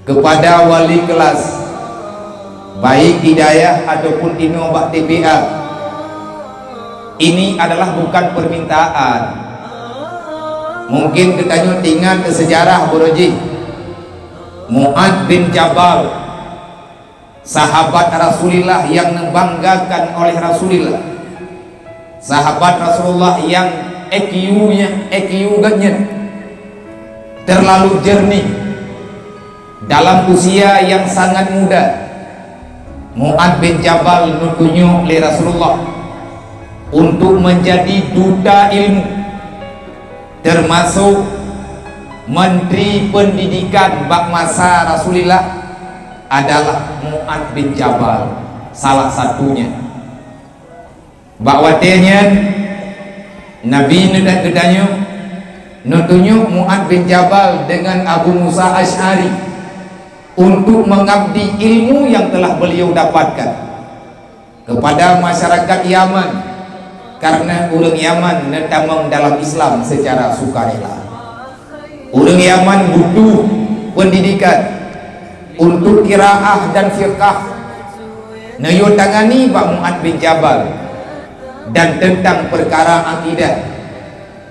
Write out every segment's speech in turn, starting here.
kepada wali kelas, baik hidayah ataupun inobah TPA. Ini adalah bukan permintaan. Mungkin kita ingat ke sejarah Buroji Mu'ad bin Jabal, sahabat Rasulullah yang membanggakan oleh Rasulullah, sahabat Rasulullah yang EQ-nya terlalu jernih dalam usia yang sangat muda. Mu'ad bin Jabal ditunjuk oleh Rasulullah untuk menjadi duta ilmu, termasuk menteri pendidikan bak masa Rasulullah adalah Mu'ad bin Jabal, salah satunya. Bak watenya Nabi nutunjuk Mu'ad bin Jabal dengan Abu Musa Asy'ari untuk mengabdi ilmu yang telah beliau dapatkan kepada masyarakat Yaman, karena orang Yaman netamang dalam Islam secara sukarela. Orang Yaman butuh pendidikan untuk qiraah dan fiqh. Nayo tangani Pak Mu'ad bin Jabal, dan tentang perkara akidah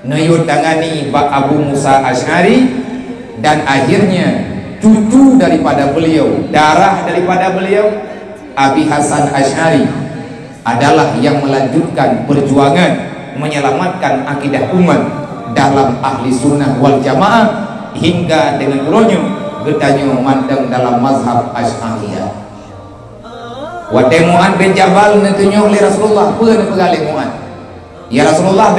nayo tangani Pak Abu Musa Asy'ari, dan akhirnya cucu daripada beliau, darah daripada beliau, Abi Hasan Asy'ari adalah yang melanjutkan perjuangan menyelamatkan akidah umat dalam ahli sunnah wal jamaah hingga dengan uronyo getanyo mandang dalam mazhab Asy'ariyah. Wate Mu'ad bin Jabal netunjuk oleh Rasulullah, pun pegalih Mu'ad, ya Rasulullah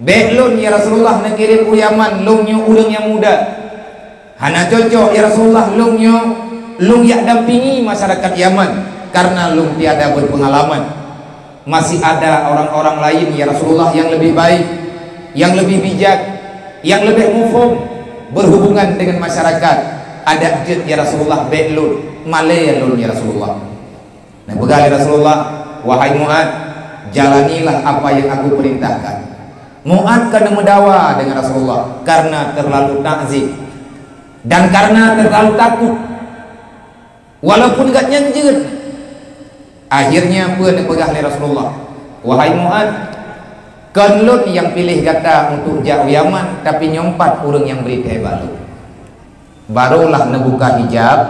beklun ya Rasulullah nak kirim ke Yaman, lungnyo urang yang muda. Hana cocok ya Rasulullah lung yak dampingi masyarakat Yaman, karena lung tiada berpengalaman. Masih ada orang-orang lain ya Rasulullah yang lebih baik, yang lebih bijak, yang lebih mufhum berhubungan dengan masyarakat. Ada jet ya Rasulullah beklun Malayalun ya Rasulullah. Nah begali Rasulullah, wahai Mu'ad, jalanilah apa yang aku perintahkan. Mu'ad kena mendawa dengan Rasulullah karena terlalu ta'zim dan karena terlalu takut, walaupun gak nyanjir. Akhirnya pun dipegang Rasulullah, wahai Mu'ad, kenlut yang pilih kata untuk jauh Yaman, tapi nyompat orang yang beri balu. Barulah nebuka hijab,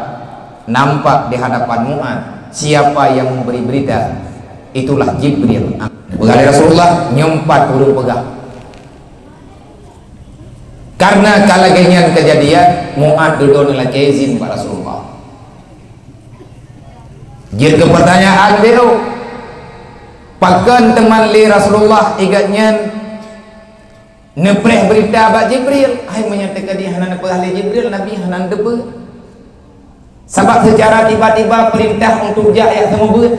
nampak di hadapan Mu'ad siapa yang memberi berita, itulah Jibril. Pegang Rasulullah, nyompat urung pegang. Karena kalagenya kejadian, Mu'ad duduk lagi izin Pak Rasulullah. Jika ke pertanyaan beliau, pakan teman li Rasulullah igatnya nepreh berita bak Jibril, ai menyatakan dia hanan pehali Jibril, Nabi hanan depe. Sebab secara tiba-tiba perintah untuk jaya semua buat.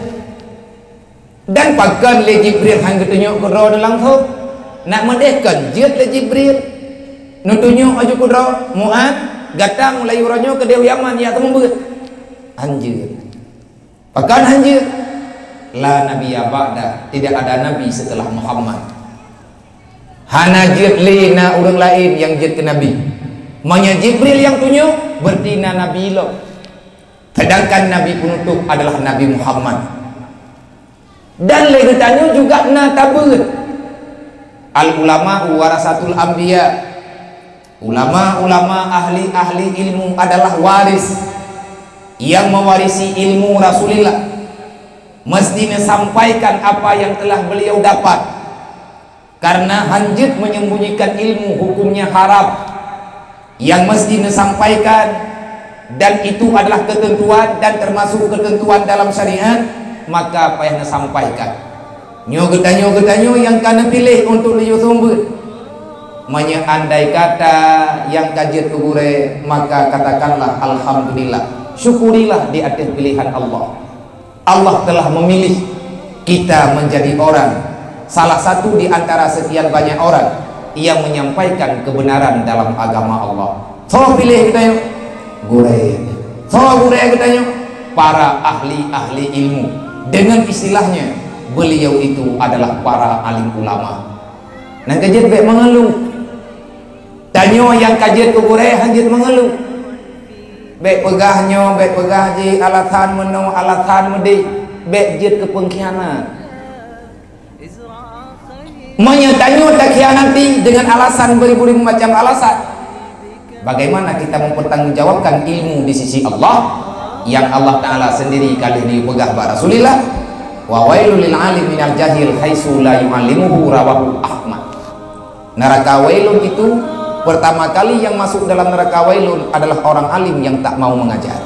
Dan pakan li Jibril hang tunjuk kudra langsung nak mendehkan jet li Jibril nutunjuk aju kudra Mu'ad gatang mulai uranyo ke Dewi Yaman ya semua buat. Anjir. Pakan anjir. La nabiyya ba'da, tidak ada nabi setelah Muhammad. Hana jitli na orang lain yang jit ke Nabi. Manya Jibril yang tunjuk bertina Nabi lo. Sedangkan Nabi penutup adalah Nabi Muhammad. Dan lagi tanya juga na tabut. Al ulama warasatul anbiya. Ulama-ulama ahli-ahli ilmu adalah waris yang mewarisi ilmu Rasulullah. Mestinya sampaikan apa yang telah beliau dapat. Karena hanjit menyembunyikan ilmu hukumnya haram. Yang mesti disampaikan, dan itu adalah ketentuan dan termasuk ketentuan dalam syariat, maka apa yang disampaikan. Nyogetanyo yang kana pilih untuk liu sumber. Manya andai kata yang kajian kugure, maka katakanlah alhamdulillah, syukurilah di atas pilihan Allah. Allah telah memilih kita menjadi orang, salah satu di antara sekian banyak orang yang menyampaikan kebenaran dalam agama Allah. So pilih kita yuk, gure kita yuk, para ahli-ahli ilmu. Dengan istilahnya, beliau itu adalah para alim ulama. Nah kajian baik mengeluh. Tanyo yang kajian ke gure hanjit mengeluh. Bek pegahnya, bek pegah je alasan meno, alasan medi, bek jid ke pengkhianat. Menyertai khianati dengan alasan beribu-ribu macam alasan. Bagaimana kita mempertanggungjawabkan ilmu di sisi Allah yang Allah Ta'ala sendiri kali ini pegah ba Rasulillah. Wa wailul lil alim minal jahil haitsu la yu'allimuhu, rawahu Ahmad. Neraka wailun itu pertama kali yang masuk dalam neraka wailun adalah orang alim yang tak mau mengajar.